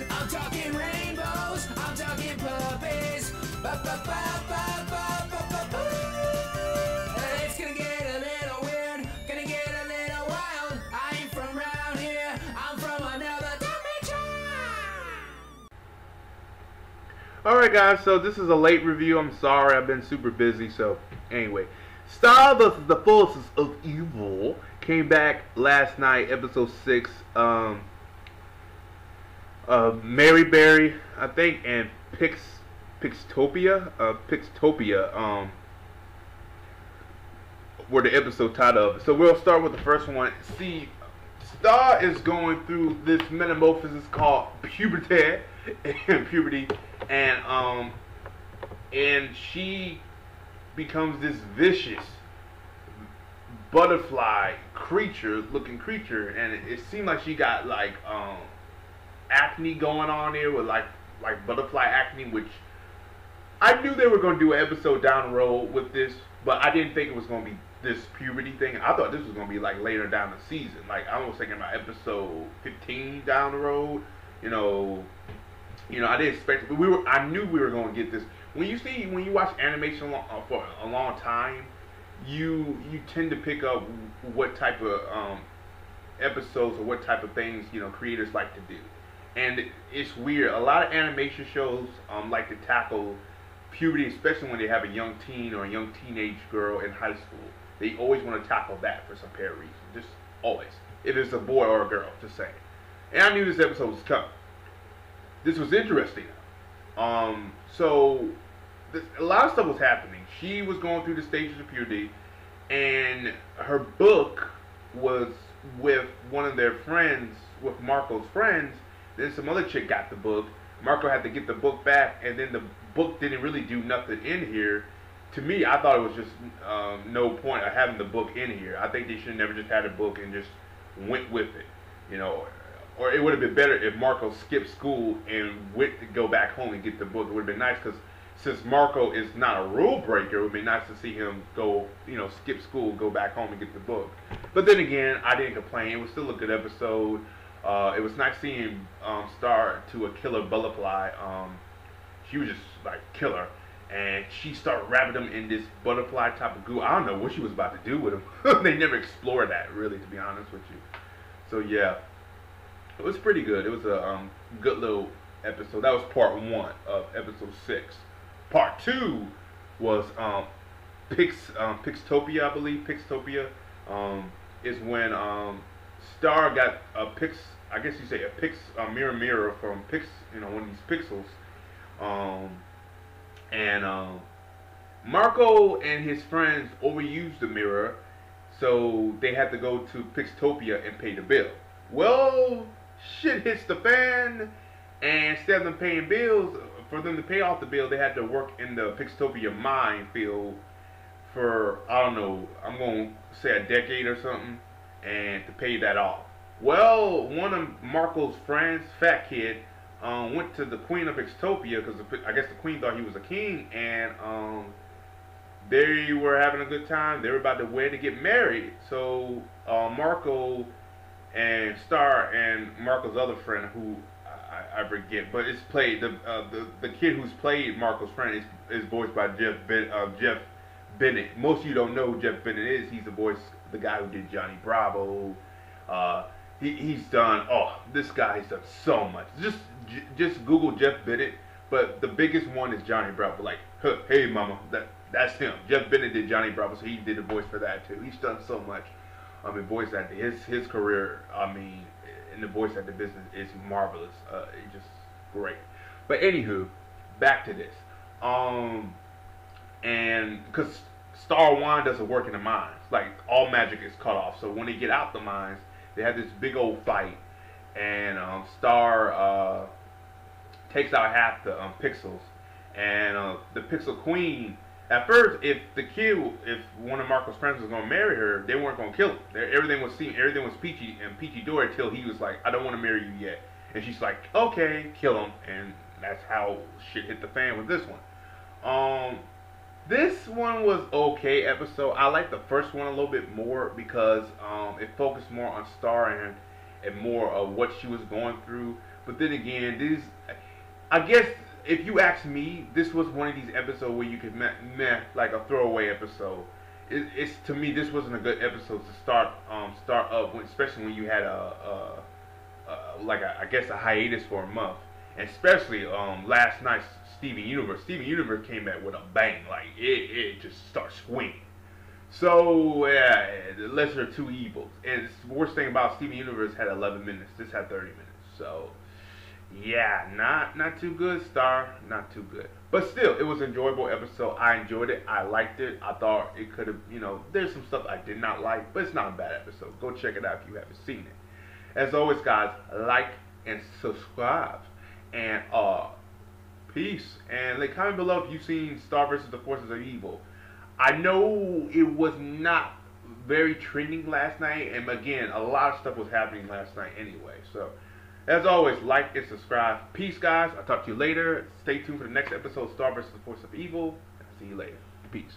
I'm talking rainbows, I'm talking puppies. It's gonna get a little weird, gonna get a little wild. I ain't from around here, I'm from another dimension. Alright guys, so this is a late review. I'm sorry, I've been super busy. So anyway, Star vs. the Forces of Evil came back last night, episode 6. Mary Berry, I think, and Pixtopia were the episode title of. So we'll start with the first one. See, Star is going through this metamorphosis called puberty, and she becomes this vicious butterfly looking creature, and it seemed like she got like acne going on there with like butterfly acne, which I knew they were going to do an episode down the road with this, but I didn't think it was going to be this puberty thing. I thought this was going to be like later down the season. Like I was thinking about episode 15 down the road. You know, I didn't expect it, but I knew we were going to get this. When you watch animation for a long time, you tend to pick up what type of episodes or what type of things creators like to do. And it's weird. A lot of animation shows like to tackle puberty, especially when they have a young teen or a young teenage girl in high school. They always want to tackle that for some apparent reason. Just always. If it's a boy or a girl, just saying. And I knew this episode was coming. This was interesting. So a lot of stuff was happening. She was going through the stages of puberty, and her book was with one of their friends, with Marco's friends. Then some other chick got the book. Marco had to get the book back, and then the book didn't really do nothing in here. To me, I thought it was just no point of having the book in here. I think they should have never just had a book and just went with it, Or it would have been better if Marco skipped school and went to go back home and get the book. It would have been nice, because since Marco is not a rule breaker, it would be nice to see him go, skip school, go back home and get the book. But then again, I didn't complain. It was still a good episode. It was nice seeing Star to a killer butterfly. She was just like killer, and she started wrapping him in this butterfly type of goo. I don't know what she was about to do with him. They never explored that, really, to be honest with you. So yeah, it was pretty good. It was a good little episode. That was part 1 of episode 6. Part 2 was Pixtopia, I believe. Pixtopia is when Star got I guess you say a mirror from one of these pixels. Marco and his friends overused the mirror, so they had to go to Pixtopia and pay the bill. Well, shit hits the fan, and instead of them paying bills, for them to pay off the bill, they had to work in the Pixtopia mine field for, I don't know, I'm going to say a decade or something, and to pay that off. Well, one of Marco's friends, fat kid, went to the Queen of Pixtopia, because I guess the Queen thought he was a king, and they were having a good time. They were about to wed to get married. So Marco and Star and Marco's other friend, who I forget, but it's played, the kid who's played Marco's friend is voiced by Jeff Bennett. Most of you don't know who Jeff Bennett is. He's the guy who did Johnny Bravo. He's done, this guy's done so much. Just Google Jeff Bennett, but the biggest one is Johnny Bravo. Like, hey mama, that's him. Jeff Bennett did Johnny Bravo, so he did the voice for that too. He's done so much. In voice acting. His career, in the voice acting business is marvelous. It's just great. But anywho, back to this. And because Star Wand doesn't work in the mines, like all magic is cut off. So when they get out the mines, they have this big old fight, and Star takes out half the pixels, and the Pixel Queen. At first, if one of Marco's friends was gonna marry her, they weren't gonna kill him. Everything was peachy and peachy dory until he was like, "I don't want to marry you yet," and she's like, "Okay, kill him," and that's how shit hit the fan with this one. This one was okay episode. I like the first one a little bit more because it focused more on Star and more of what she was going through. But then again, I guess if you ask me, this was one of these episodes where you could like a throwaway episode. It's to me, this wasn't a good episode to start up, especially when you had I guess a hiatus for a month, and especially last night Steven Universe. Steven Universe came back with a bang, like it just starts swinging. So yeah, the lesser of two evils. And the worst thing about Steven Universe had 11 minutes. This had 30 minutes. So yeah, not too good, Star. Not too good. But still, it was an enjoyable episode. I enjoyed it. I liked it. I thought it could have, there's some stuff I did not like, but it's not a bad episode. Go check it out if you haven't seen it. As always, guys, like and subscribe. And peace. And comment below if you've seen Star vs. the Forces of Evil. I know it was not very trending last night, and again, a lot of stuff was happening last night anyway. So, as always, like and subscribe. Peace, guys. I'll talk to you later. Stay tuned for the next episode of Star vs. the Force of Evil. I'll see you later. Peace.